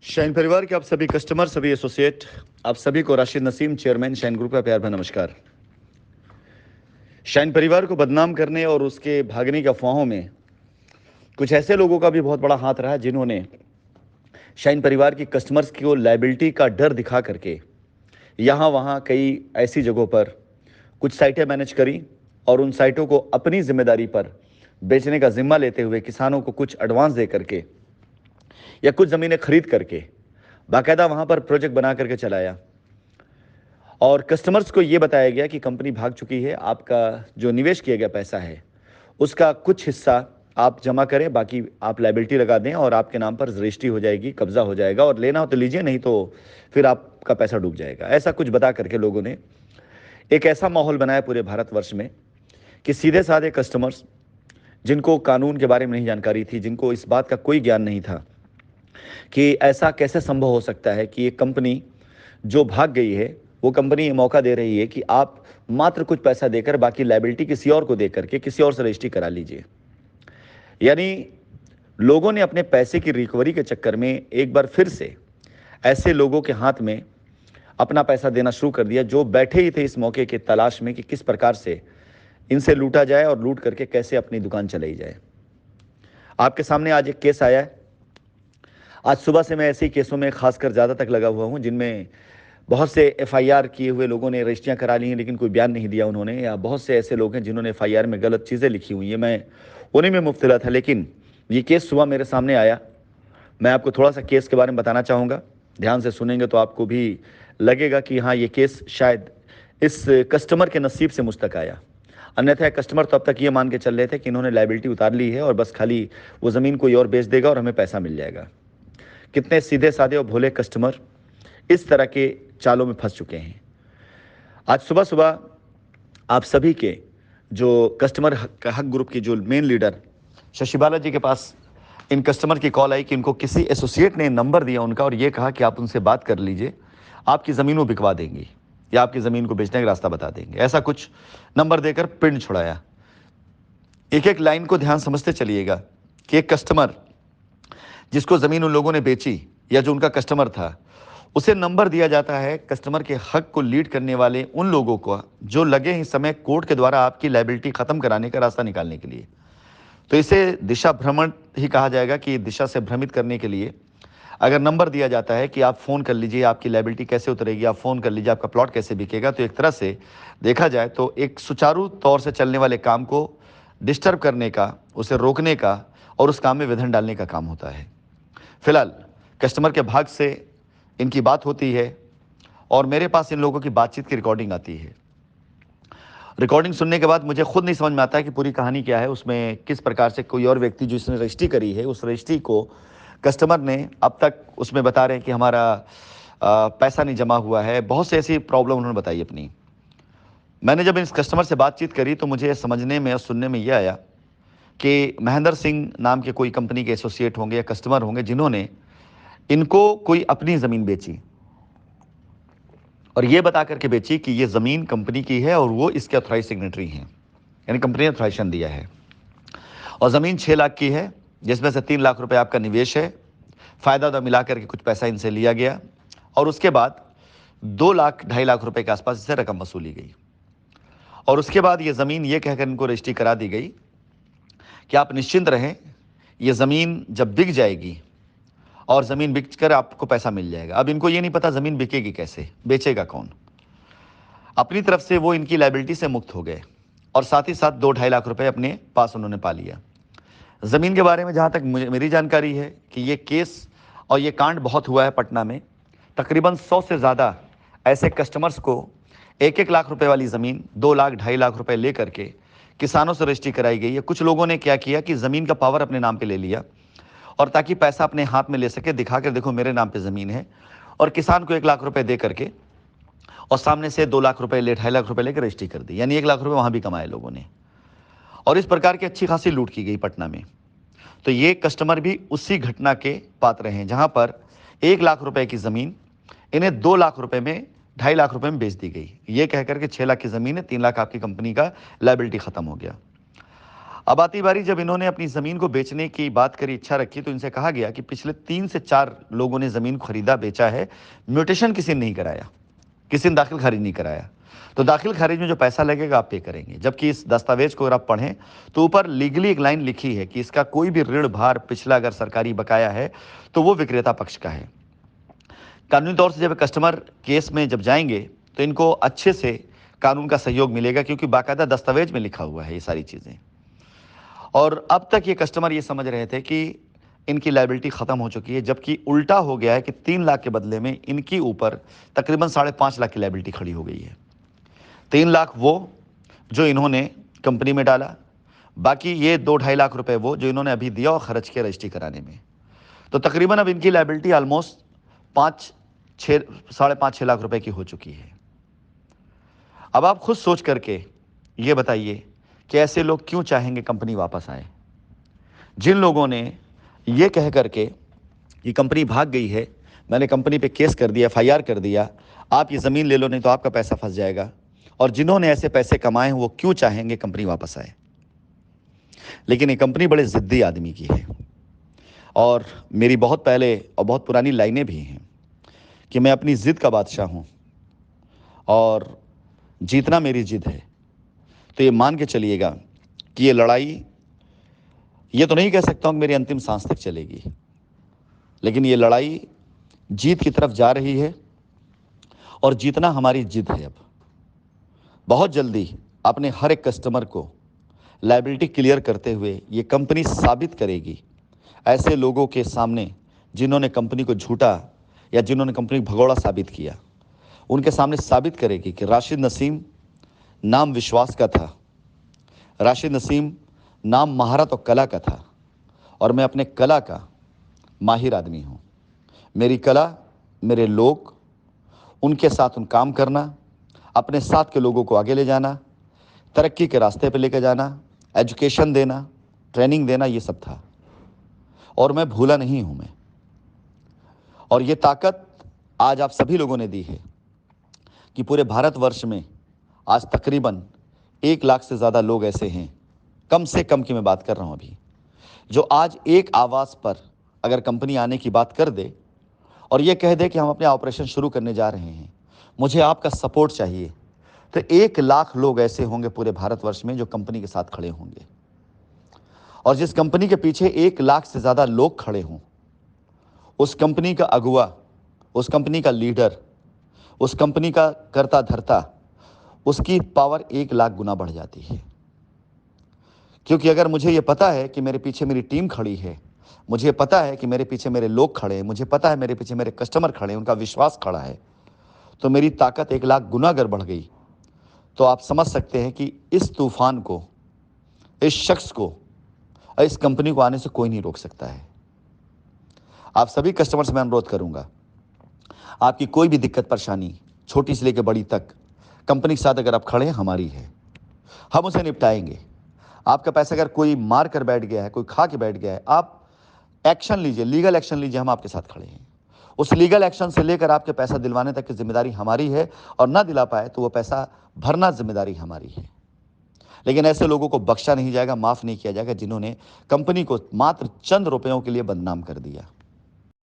Shine परिवार के आप सभी कस्टमर, सभी एसोसिएट, आप सभी को Rashid Naseem, chairman shine group का प्यार भरा नमस्कार। शाइन परिवार को बदनाम करने और उसके भागने की अफवाहों में कुछ ऐसे लोगों का भी बहुत बड़ा हाथ रहा जिन्होंने शाइन परिवार की कस्टमर्स को लायबिलिटी का डर दिखा करके यहाँ वहाँ कई ऐसी जगहों पर कुछ साइटें मैनेज करी और उन साइटों को अपनी जिम्मेदारी पर बेचने का जिम्मा लेते हुए किसानों को कुछ एडवांस दे करके या कुछ ज़मीनें खरीद करके बाकायदा वहाँ पर प्रोजेक्ट बना करके चलाया और कस्टमर्स को ये बताया गया कि कंपनी भाग चुकी है, आपका जो निवेश किया गया पैसा है उसका कुछ हिस्सा आप जमा करें, बाकी आप लायबिलिटी लगा दें और आपके नाम पर रजिस्ट्री हो जाएगी, कब्जा हो जाएगा और लेना हो तो लीजिए, नहीं तो फिर आपका पैसा डूब जाएगा। ऐसा कुछ बता करके लोगों ने एक ऐसा माहौल बनाया पूरे भारतवर्ष में कि सीधे साधे कस्टमर्स जिनको कानून के बारे में नहीं जानकारी थी, जिनको इस बात का कोई ज्ञान नहीं था कि ऐसा कैसे संभव हो सकता है कि एक कंपनी जो भाग गई है वो कंपनी ये मौका दे रही है कि आप मात्र कुछ पैसा देकर बाकी लायबिलिटी किसी और को दे करके किसी और से रजिस्ट्री करा लीजिए। यानी लोगों ने अपने पैसे की रिकवरी के चक्कर में एक बार फिर से ऐसे लोगों के हाथ में अपना पैसा देना शुरू कर दिया जो बैठे ही थे इस मौके के तलाश में कि किस प्रकार से इनसे लूटा जाए और लूट करके कैसे अपनी दुकान चलाई जाए। आपके सामने आज एक केस आया है। आज सुबह से मैं ऐसे ही केसों में खासकर ज़्यादा तक लगा हुआ हूँ जिनमें बहुत से एफआईआर किए हुए लोगों ने रजिस्ट्रियाँ करा ली हैं लेकिन कोई बयान नहीं दिया उन्होंने, या बहुत से ऐसे लोग हैं जिन्होंने एफआईआर में गलत चीज़ें लिखी हुई हैं। मैं उन्हीं में मुब्तला था, लेकिन ये केस सुबह मेरे सामने आया। मैं आपको थोड़ा सा केस के बारे में बताना चाहूँगा, ध्यान से सुनेंगे तो आपको भी लगेगा कि हाँ, ये केस शायद इस कस्टमर के नसीब से मुझ तक आया। अन्यथा कस्टमर तो अब तक ये मान के चल रहे थे कि इन्होंने लायबिलिटी उतार ली है और बस खाली वो ज़मीन कोई और बेच देगा और हमें पैसा मिल जाएगा। कितने सीधे साधे और भोले कस्टमर इस तरह के चालों में फंस चुके हैं। आज सुबह सुबह आप सभी के जो कस्टमर हक ग्रुप की जो मेन लीडर शशि बाला जी के पास इन कस्टमर की कॉल आई कि इनको किसी एसोसिएट ने नंबर दिया उनका और ये कहा कि आप उनसे बात कर लीजिए, आपकी ज़मीन वो बिकवा देंगी या आपकी ज़मीन को बेचने का रास्ता बता देंगे। ऐसा कुछ नंबर देकर पिंड छुड़ाया। एक एक लाइन को ध्यान समझते चलिएगा कि एक कस्टमर जिसको ज़मीन उन लोगों ने बेची या जो उनका कस्टमर था, उसे नंबर दिया जाता है कस्टमर के हक को लीड करने वाले उन लोगों को जो लगे हैं इस समय कोर्ट के द्वारा आपकी लायबिलिटी ख़त्म कराने का रास्ता निकालने के लिए। तो इसे दिशा भ्रमण ही कहा जाएगा कि दिशा से भ्रमित करने के लिए अगर नंबर दिया जाता है कि आप फ़ोन कर लीजिए, आपकी लायबिलिटी कैसे उतरेगी, आप फ़ोन कर लीजिए, आपका प्लॉट कैसे बिकेगा, तो एक तरह से देखा जाए तो एक सुचारू तौर से चलने वाले काम को डिस्टर्ब करने का, उसे रोकने का और उस काम में विघ्न डालने का काम होता है। फिलहाल कस्टमर के भाग से इनकी बात होती है और मेरे पास इन लोगों की बातचीत की रिकॉर्डिंग आती है। रिकॉर्डिंग सुनने के बाद मुझे खुद नहीं समझ में आता है कि पूरी कहानी क्या है, उसमें किस प्रकार से कोई और व्यक्ति जो इसने रजिस्ट्री करी है उस रजिस्ट्री को कस्टमर ने अब तक उसमें बता रहे हैं कि हमारा पैसा नहीं जमा हुआ है। बहुत से ऐसी प्रॉब्लम उन्होंने बताई अपनी। मैंने जब इस कस्टमर से बातचीत करी तो मुझे समझने में और सुनने में ये आया कि महेंद्र सिंह नाम के कोई कंपनी के एसोसिएट होंगे या कस्टमर होंगे जिन्होंने इनको कोई अपनी ज़मीन बेची और ये बता करके बेची कि ये ज़मीन कंपनी की है और वो इसके ऑथराइज सिग्नेटरी हैं, यानी कंपनी ने ऑथराइजेशन दिया है। और ज़मीन 6 लाख की है जिसमें से 3 लाख रुपए आपका निवेश है, फ़ायदा मिला करके कुछ पैसा इनसे लिया गया और उसके बाद 2 लाख 2.5 लाख रुपए के आसपास इससे रकम वसूली गई। और उसके बाद ये ज़मीन ये कहकर इनको रजिस्ट्री करा दी गई कि आप निश्चिंत रहें, ये ज़मीन जब बिक जाएगी और ज़मीन बिक कर आपको पैसा मिल जाएगा। अब इनको ये नहीं पता ज़मीन बिकेगी कैसे, बेचेगा कौन। अपनी तरफ से वो इनकी लायबिलिटी से मुक्त हो गए और साथ ही साथ 2-2.5 लाख रुपए अपने पास उन्होंने पा लिया। ज़मीन के बारे में जहाँ तक मेरी जानकारी है कि ये केस और ये कांड बहुत हुआ है पटना में। तकरीबन 100 से ज़्यादा ऐसे कस्टमर्स को 1-1 लाख रुपए वाली ज़मीन 2 लाख 2.5 लाख रुपए ले करके किसानों से रजिस्ट्री कराई गई है। कुछ लोगों ने क्या किया कि ज़मीन का पावर अपने नाम पे ले लिया और ताकि पैसा अपने हाथ में ले सके, दिखा कर देखो मेरे नाम पे ज़मीन है, और किसान को 1 लाख रुपए दे करके और सामने से 2 लाख रुपए ले 2.5 लाख रुपए लेकर रजिस्ट्री कर दी, यानी 1 लाख रुपए वहाँ भी कमाए लोगों ने। और इस प्रकार की अच्छी खासी लूट की गई पटना में। तो ये कस्टमर भी उसी घटना के पात्र हैं जहाँ पर 1 लाख रुपए की ज़मीन इन्हें 2 लाख रुपए में 2.5 लाख रुपए में बेच दी गई। ये कहकर के 6 लाख की ज़मीन है, 3 लाख आपकी कंपनी का लायबिलिटी ख़त्म हो गया। अब आती बारी जब इन्होंने अपनी ज़मीन को बेचने की बात करी, इच्छा रखी, तो इनसे कहा गया कि पिछले 3 से 4 लोगों ने ज़मीन खरीदा, बेचा है, म्यूटेशन किसी ने नहीं कराया, किसी ने दाखिल खारिज नहीं कराया। तो दाखिल खारिज में जो पैसा लगेगा आप पे करेंगे। जबकि इस दस्तावेज को अगर आप पढ़ें तो ऊपर लीगली एक लाइन लिखी है कि इसका कोई भी ऋण भार पिछला अगर सरकारी बकाया है तो वो विक्रेता पक्ष का है। कानूनी तौर से जब कस्टमर केस में जब जाएंगे तो इनको अच्छे से कानून का सहयोग मिलेगा, क्योंकि बाकायदा दस्तावेज में लिखा हुआ है ये सारी चीज़ें। और अब तक ये कस्टमर ये समझ रहे थे कि इनकी लायबिलिटी ख़त्म हो चुकी है, जबकि उल्टा हो गया है कि 3 लाख के बदले में इनकी ऊपर तकरीबन 5.5 लाख की लायबिलिटी खड़ी हो गई है। 3 लाख वो जो इन्होंने कंपनी में डाला, बाकी ये 2-2.5 लाख रुपए वो जो इन्होंने अभी दिया और खर्च किया रजिस्ट्री कराने में। तो तकरीबन अब इनकी लायबिलिटी ऑलमोस्ट 5-6 लाख रुपए की हो चुकी है। अब आप खुद सोच करके ये बताइए कि ऐसे लोग क्यों चाहेंगे कंपनी वापस आए। जिन लोगों ने ये कह करके कि कंपनी भाग गई है, मैंने कंपनी पे केस कर दिया, एफआईआर कर दिया, आप ये ज़मीन ले लो नहीं तो आपका पैसा फंस जाएगा, और जिन्होंने ऐसे पैसे कमाए हैं वो क्यों चाहेंगे कंपनी वापस आए। लेकिन ये कंपनी बड़े ज़िद्दी आदमी की है, और मेरी बहुत पहले और बहुत पुरानी लाइनें भी हैं कि मैं अपनी ज़िद का बादशाह हूँ और जीतना मेरी ज़िद है। तो ये मान के चलिएगा कि ये लड़ाई, ये तो नहीं कह सकता हूँ कि मेरी अंतिम सांस तक चलेगी, लेकिन ये लड़ाई जीत की तरफ जा रही है और जीतना हमारी जिद है। अब बहुत जल्दी अपने हर एक कस्टमर को लायबिलिटी क्लियर करते हुए ये कंपनी साबित करेगी ऐसे लोगों के सामने जिन्होंने कंपनी को झूठा या जिन्होंने कंपनी को भगोड़ा साबित किया, उनके सामने साबित करेगी कि राशिद नसीम नाम विश्वास का था, राशिद नसीम नाम महारत और कला का था, और मैं अपने कला का माहिर आदमी हूँ। मेरी कला, मेरे लोग, उनके साथ काम करना, अपने साथ के लोगों को आगे ले जाना, तरक्की के रास्ते पे लेकर जाना, एजुकेशन देना, ट्रेनिंग देना, ये सब था, और मैं भूला नहीं हूँ मैं। और ये ताकत आज आप सभी लोगों ने दी है कि पूरे भारतवर्ष में आज तकरीबन 1 लाख से ज़्यादा लोग ऐसे हैं, कम से कम की मैं बात कर रहा हूँ अभी, जो आज एक आवाज़ पर अगर कंपनी आने की बात कर दे और ये कह दे कि हम अपने ऑपरेशन शुरू करने जा रहे हैं, मुझे आपका सपोर्ट चाहिए, तो 1 लाख लोग ऐसे होंगे पूरे भारतवर्ष में जो कंपनी के साथ खड़े होंगे। और जिस कंपनी के पीछे 1 लाख से ज़्यादा लोग खड़े हों, उस कंपनी का अगुआ, उस कंपनी का लीडर, उस कंपनी का करता धरता, उसकी पावर 1 लाख गुना बढ़ जाती है। क्योंकि अगर मुझे ये पता है कि मेरे पीछे मेरी टीम खड़ी है, मुझे पता है कि मेरे पीछे मेरे लोग खड़े हैं, मुझे पता है मेरे पीछे मेरे कस्टमर खड़े हैं, उनका विश्वास खड़ा है, तो मेरी ताकत 1 लाख गुना अगर बढ़ गई, तो आप समझ सकते हैं कि इस तूफान को, इस शख्स को और इस कंपनी को आने से कोई नहीं रोक सकता है। आप सभी कस्टमर से मैं अनुरोध करूंगा, आपकी कोई भी दिक्कत परेशानी, छोटी से लेकर बड़ी तक, कंपनी के साथ अगर आप खड़े हैं, हमारी है, हम उसे निपटाएंगे। आपका पैसा अगर कोई मार कर बैठ गया है, कोई खा के बैठ गया है, आप एक्शन लीजिए, लीगल एक्शन लीजिए, हम आपके साथ खड़े हैं। उस लीगल एक्शन से लेकर आपके पैसा दिलवाने तक की जिम्मेदारी हमारी है, और ना दिला पाए तो वो पैसा भरना जिम्मेदारी हमारी है। लेकिन ऐसे लोगों को बख्शा नहीं जाएगा, माफ़ नहीं किया जाएगा जिन्होंने कंपनी को मात्र चंद रुपयों के लिए बदनाम कर दिया।